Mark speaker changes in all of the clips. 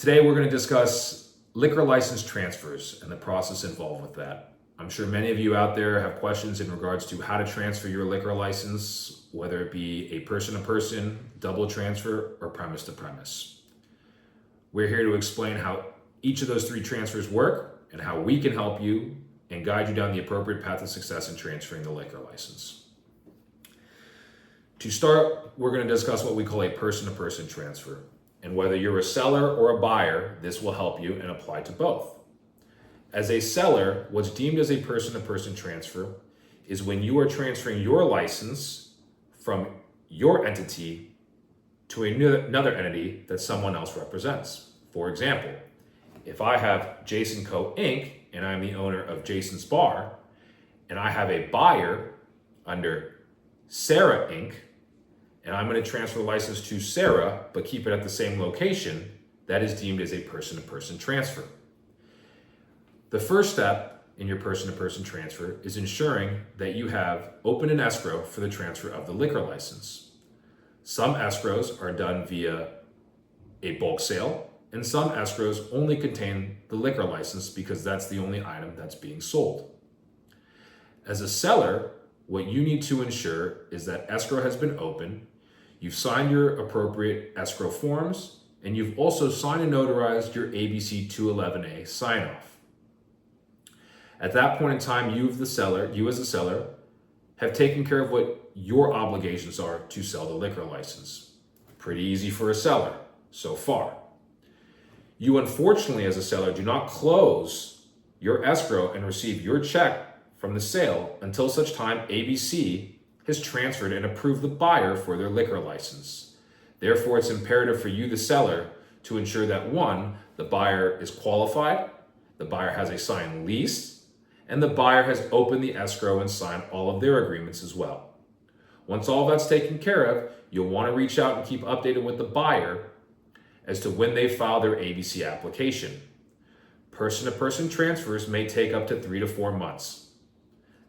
Speaker 1: Today we're going to discuss liquor license transfers and the process involved with that. I'm sure many of you out there have questions in regards to how to transfer your liquor license, whether it be a person-to-person, double transfer, or premise-to-premise. We're here to explain how each of those three transfers work and how we can help you and guide you down the appropriate path of success in transferring the liquor license. To start, we're going to discuss what we call a person-to-person transfer. And whether you're a seller or a buyer, this will help you and apply to both. As a seller, what's deemed as a person-to-person transfer is when you are transferring your license from your entity to another entity that someone else represents. For example, if I have Jason Co. Inc. and I'm the owner of Jason's Bar, and I have a buyer under Sarah Inc., and I'm going to transfer the license to Sarah, but keep it at the same location, that is deemed as a person-to-person transfer. The first step in your person-to-person transfer is ensuring that you have open an escrow for the transfer of the liquor license. Some escrows are done via a bulk sale, and some escrows only contain the liquor license because that's the only item that's being sold. As a seller, what you need to ensure is that escrow has been opened, you've signed your appropriate escrow forms, and you've also signed and notarized your ABC 211A sign-off. At that point in time, you as the seller, have taken care of what your obligations are to sell the liquor license. Pretty easy for a seller, so far. You unfortunately, as a seller, do not close your escrow and receive your check from the sale until such time ABC has transferred and approved the buyer for their liquor license. Therefore, it's imperative for you, the seller, to ensure that one, the buyer is qualified, the buyer has a signed lease, and the buyer has opened the escrow and signed all of their agreements as well. Once all that's taken care of, you'll want to reach out and keep updated with the buyer as to when they file their ABC application. Person-to-person transfers may take up to 3 to 4 months.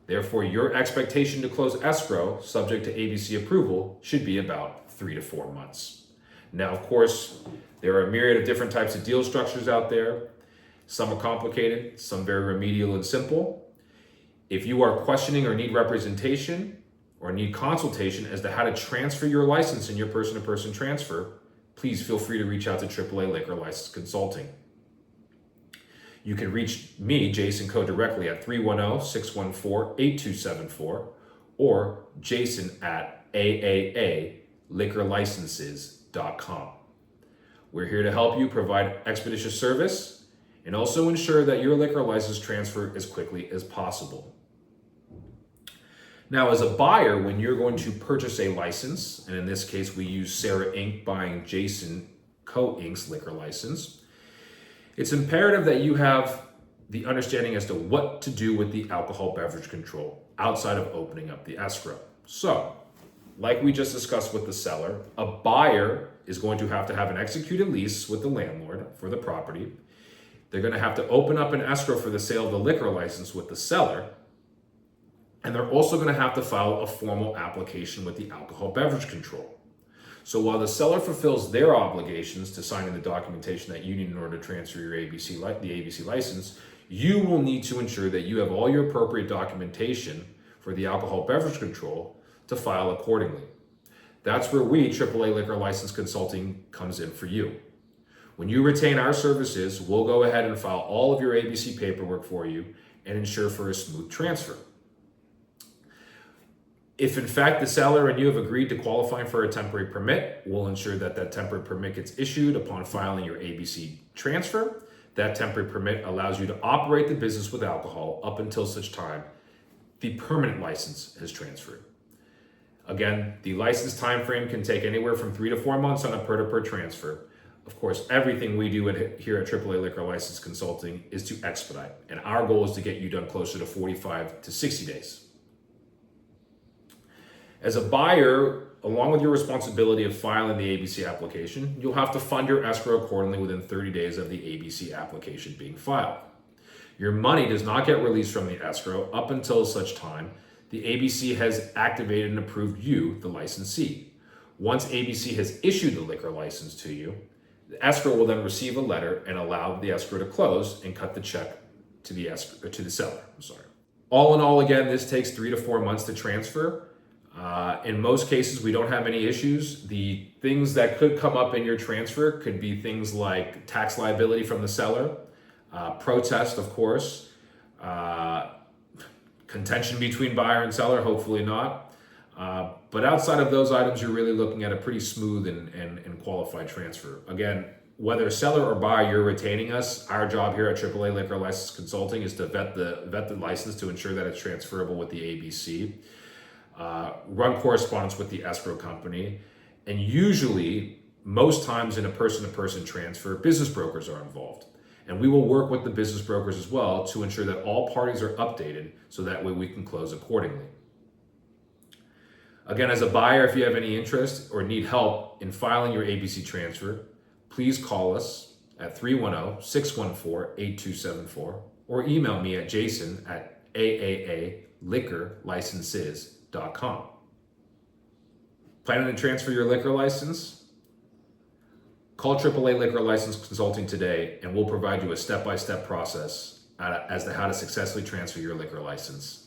Speaker 1: Therefore, your expectation to close escrow, subject to ABC approval, should be about 3 to 4 months. Now, of course, there are a myriad of different types of deal structures out there. Some are complicated, some very remedial and simple. If you are questioning or need representation or need consultation as to how to transfer your license in your person-to-person transfer, please feel free to reach out to AAA Liquor License Consulting. You can reach me, Jason Co., directly at 310-614-8274 or Jason at aaa-liquorlicenses.com. We're here to help you provide expeditious service and also ensure that your liquor license transfer as quickly as possible. Now, as a buyer, when you're going to purchase a license, and in this case we use Sarah Inc. buying Jason Co. Inc.'s liquor license, it's imperative that you have the understanding as to what to do with the alcohol beverage control outside of opening up the escrow. So, like we just discussed with the seller, a buyer is going to have an executed lease with the landlord for the property. They're going to have to open up an escrow for the sale of the liquor license with the seller. And they're also going to have to file a formal application with the alcohol beverage control. So while the seller fulfills their obligations to signing the documentation that you need in order to transfer your the ABC license, you will need to ensure that you have all your appropriate documentation for the alcohol beverage control to file accordingly. That's where we, AAA Liquor License Consulting, comes in for you. When you retain our services, we'll go ahead and file all of your ABC paperwork for you and ensure for a smooth transfer. If in fact the seller and you have agreed to qualifying for a temporary permit, we'll ensure that that temporary permit gets issued upon filing your ABC transfer. That temporary permit allows you to operate the business with alcohol up until such time the permanent license has transferred. Again, the license time frame can take anywhere from 3 to 4 months on a per-to-per transfer. Of course, everything we do here at AAA Liquor License Consulting is to expedite, and our goal is to get you done closer to 45 to 60 days. As a buyer, along with your responsibility of filing the ABC application, you'll have to fund your escrow accordingly within 30 days of the ABC application being filed. Your money does not get released from the escrow up until such time the ABC has activated and approved you, the licensee. Once ABC has issued the liquor license to you, The escrow will then receive a letter and allow the escrow to close and cut the check to the seller. I'm sorry. All in all, again, this takes 3 to 4 months to transfer. In most cases, we don't have any issues. The things that could come up in your transfer could be things like tax liability from the seller, protest, of course, contention between buyer and seller, hopefully not. But outside of those items, you're really looking at a pretty smooth and qualified transfer. Again, whether seller or buyer, you're retaining us. Our job here at AAA Liquor License Consulting is to vet the license to ensure that it's transferable with the ABC. Run correspondence with the escrow company, and usually, most times in a person-to-person transfer, business brokers are involved. And we will work with the business brokers as well to ensure that all parties are updated so that way we can close accordingly. Again, as a buyer, if you have any interest or need help in filing your ABC transfer, please call us at 310-614-8274 or email me at jason@aaliquorlicenses.com. Planning to transfer your liquor license? Call AAA Liquor License Consulting today and we'll provide you a step-by-step process as to how to successfully transfer your liquor license.